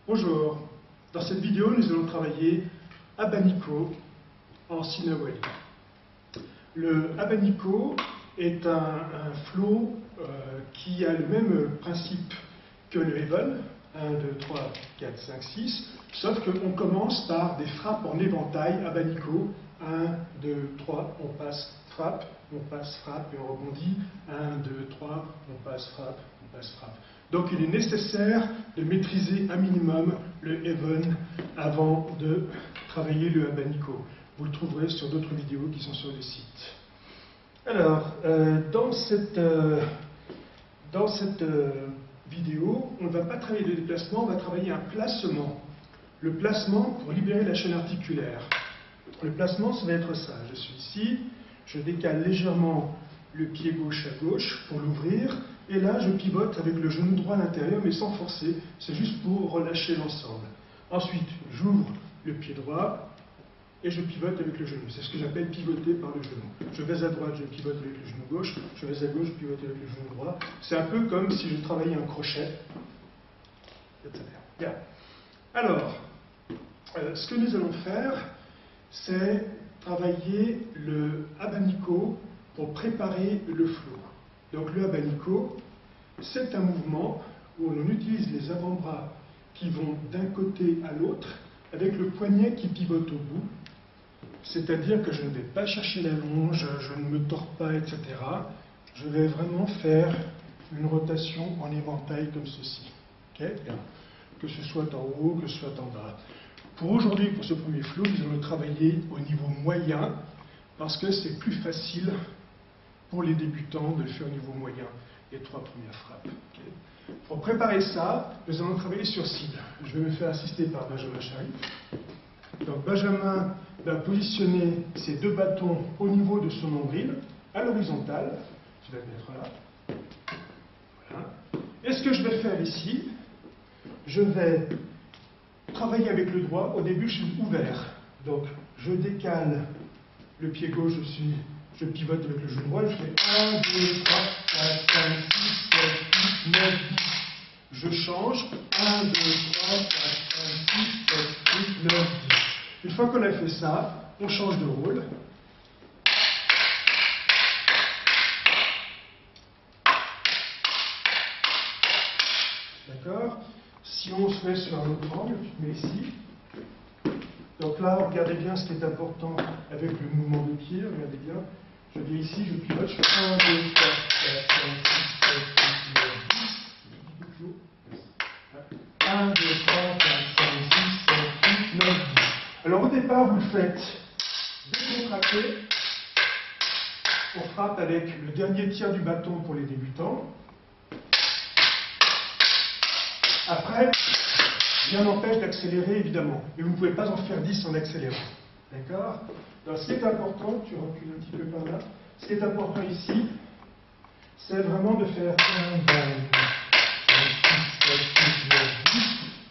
Bonjour, dans cette vidéo nous allons travailler Abaniko en Sinawali. Le Abaniko est un flow qui a le même principe que le Heaven, 1, 2, 3, 4, 5, 6, sauf qu'on commence par des frappes en éventail Abaniko, 1, 2, 3, on passe frappe, et on rebondit, 1, 2, 3, on passe frappe, on passe frappe. Donc il est nécessaire de maîtriser un minimum le Heaven avant de travailler le Abaniko. Vous le trouverez sur d'autres vidéos qui sont sur le site. Alors, dans cette vidéo, on ne va pas travailler le déplacement, on va travailler un placement. Le placement pour libérer la chaîne articulaire. Le placement, ça va être ça. Je suis ici, je décale légèrement le pied gauche à gauche pour l'ouvrir, et là je pivote avec le genou droit à l'intérieur, mais sans forcer, c'est juste pour relâcher l'ensemble. Ensuite, j'ouvre le pied droit, et je pivote avec le genou. C'est ce que j'appelle pivoter par le genou. Je vais à droite, je pivote avec le genou gauche, je vais à gauche, je pivote avec le genou droit. C'est un peu comme si je travaillais un crochet, etc. Bien. Alors, ce que nous allons faire, c'est travailler le Abaniko pour préparer le flow. Donc le Abaniko, c'est un mouvement où on utilise les avant-bras qui vont d'un côté à l'autre avec le poignet qui pivote au bout. C'est-à-dire que je ne vais pas chercher la longe, je ne me tords pas, etc. Je vais vraiment faire une rotation en éventail comme ceci. Okay? Que ce soit en haut, que ce soit en bas. Pour aujourd'hui, pour ce premier flow, nous allons travailler au niveau moyen, parce que c'est plus facile pour les débutants de le faire au niveau moyen, les 3 premières frappes. Okay? Pour préparer ça, nous allons travailler sur cible. Je vais me faire assister par Benjamin Sharif. Donc Benjamin va positionner ses 2 bâtons au niveau de son nombril, à l'horizontale. Je vais le mettre là. Voilà. Et ce que je vais faire ici, je vais travailler avec le droit. Au début, je suis ouvert. Donc, je décale le pied gauche, je pivote avec le genou droit. Je fais 1, 2, 3, 4, 5, 6, 7, 8, 9, 10. Je change. 1, 2, 3, 4, 5, 6, 7, 8, 9, 10. Une fois qu'on a fait ça, on change de rôle. D'accord? Si on se met sur un autre angle, je mets ici. Donc là, regardez bien ce qui est important avec le mouvement de pied. Regardez bien. Je viens ici, je pivote, je fais 1, 2, 3, 4, 5, 6, 7, 8, 9, 10. 1, 2, 3, 4, 5, 6, 7, 8, 9, 10. Alors au départ, vous le faites décontracté. On frappe avec le dernier tiers du bâton pour les débutants. Après, rien n'empêche d'accélérer évidemment, mais vous ne pouvez pas en faire 10 en accélérant. D'accord? Donc ce qui est important, tu recules un petit peu par là, ce qui est important ici, c'est vraiment de faire 1, 2, 3, 4, 5, 6, 7, 8, 9, 10,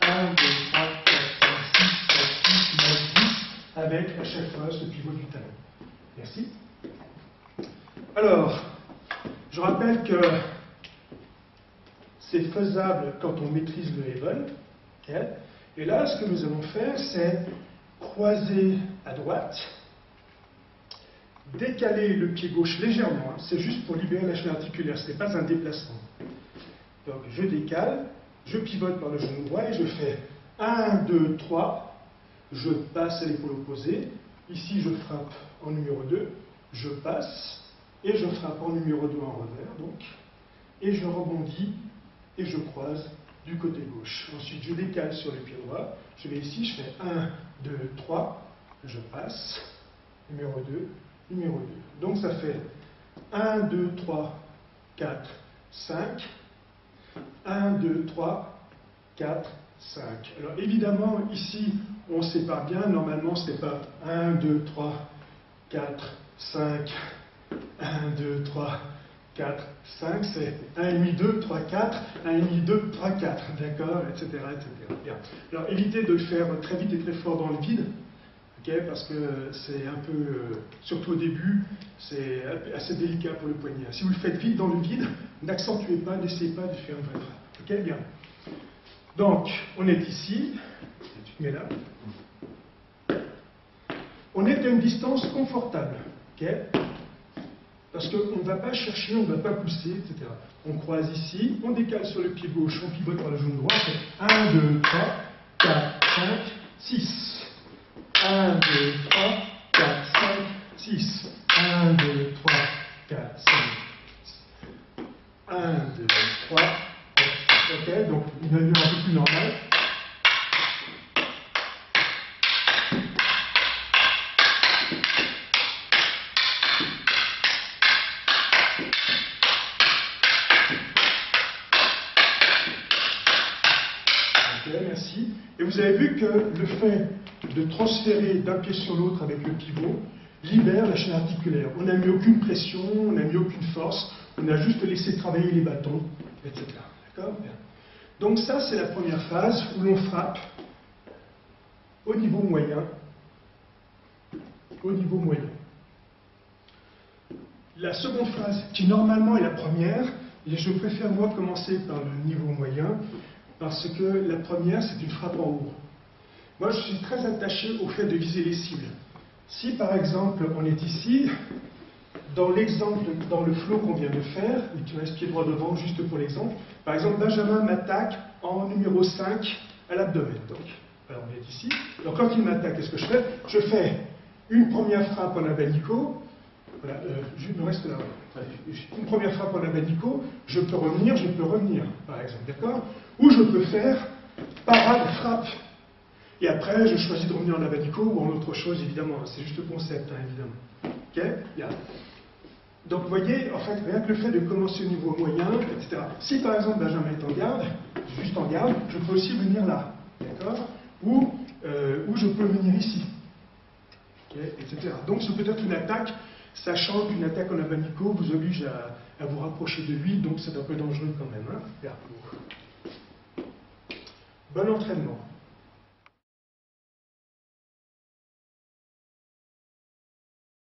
1, 2, 3, 4, 5, 6, 7, 8, 9, 10, avec à chaque fois ce pivot du talon. Merci. Alors, je rappelle que c'est faisable quand on maîtrise le Heaven. Okay? Et là, ce que nous allons faire, c'est croiser à droite, décaler le pied gauche légèrement, hein, c'est juste pour libérer la chaîne articulaire, ce n'est pas un déplacement. Donc je décale, je pivote par le genou droit et je fais 1, 2, 3, je passe à l'épaule opposée, ici je frappe en numéro 2, je passe, et je frappe en numéro 2 en revers, donc, et je rebondis, et je croise du côté gauche. Ensuite, je décale sur le pied droit. Je vais ici, je fais 1, 2, 3, je passe, numéro 2, numéro 2. Donc ça fait 1, 2, 3, 4, 5, 1, 2, 3, 4, 5. Alors évidemment, ici, on sépare bien. Normalement, ce n'est pas 1, 2, 3, 4, 5, 1, 2, 3, 4, 5, c'est 1,5, 2, 3, 4, 1,5, 2, 3, 4, d'accord, etc., etc. Bien. Alors, évitez de le faire très vite et très fort dans le vide, okay, parce que c'est un peu, surtout au début, c'est assez délicat pour le poignet. Si vous le faites vite dans le vide, n'accentuez pas, n'essayez pas de faire une vraie frappe. Ok, bien. Donc, on est ici, tu te mets là. On est à une distance confortable, ok? Parce qu'on ne va pas chercher, on ne va pas pousser, etc. On croise ici, on décale sur le pied gauche, on pivote par le genou droit, c'est 1, 2, 3, 4, 5, 6. 1, 2, 3, 4, 5, 6. 1, 2, 3, 4, 5, 6. 1, 2, 3, 4, ok, donc une allure un peu plus normale. Merci. Et vous avez vu que le fait de transférer d'un pied sur l'autre avec le pivot libère la chaîne articulaire. On n'a mis aucune pression, on n'a mis aucune force, on a juste laissé travailler les bâtons, etc. D'accord ? Bien. Donc ça, c'est la première phase où l'on frappe au niveau moyen. Au niveau moyen. La seconde phase, qui normalement est la première, et je préfère moi commencer par le niveau moyen, parce que la première, c'est une frappe en haut. Moi, je suis très attaché au fait de viser les cibles. Si, par exemple, on est ici, dans l'exemple, dans le flow qu'on vient de faire, et tu restes pied droit devant, juste pour l'exemple, par exemple, Benjamin m'attaque en numéro 5 à l'abdomen. Donc, alors on est ici. Donc, quand il m'attaque, qu'est-ce que je fais? Je fais une première frappe en abanico. Voilà, je me reste là. Une première frappe en abanico, je peux revenir, par exemple, d'accord? Ou je peux faire parade, frappe. Et après, je choisis de revenir en abanico ou en autre chose, évidemment. C'est juste le concept, hein, évidemment. Ok? Bien. Donc, vous voyez, en fait, rien que le fait de commencer au niveau moyen, etc. Si, par exemple, Benjamin est en garde, juste en garde, je peux aussi venir là, d'accord? Ou je peux venir ici, okay, etc. Donc, ça peut être une attaque, sachant qu'une attaque en abanico vous oblige à vous rapprocher de lui, donc c'est un peu dangereux quand même. Hein? Bon entraînement.